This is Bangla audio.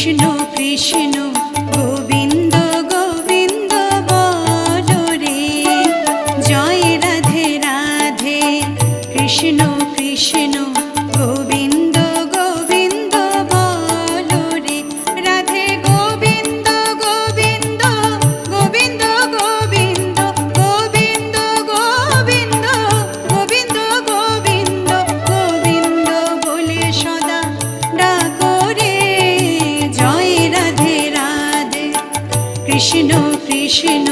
কৃষ্ণ কৃষ্ণ গোবিন্দ গোবিন্দ বলো রে, জয় রাধে রাধে। কৃষ্ণ কৃষ্ণ গোবিন্দ গোবিন্দ বলো রে, রাধে গোবিন্দ গোবিন্দ গোবিন্দ গোবিন্দ গোবিন্দ গোবিন্দ গোবিন্দ গোবিন্দ গোবিন্দ বলে সদা ডাকো রে, জয় রাধে রাধে। কৃষ্ণ কৃষ্ণ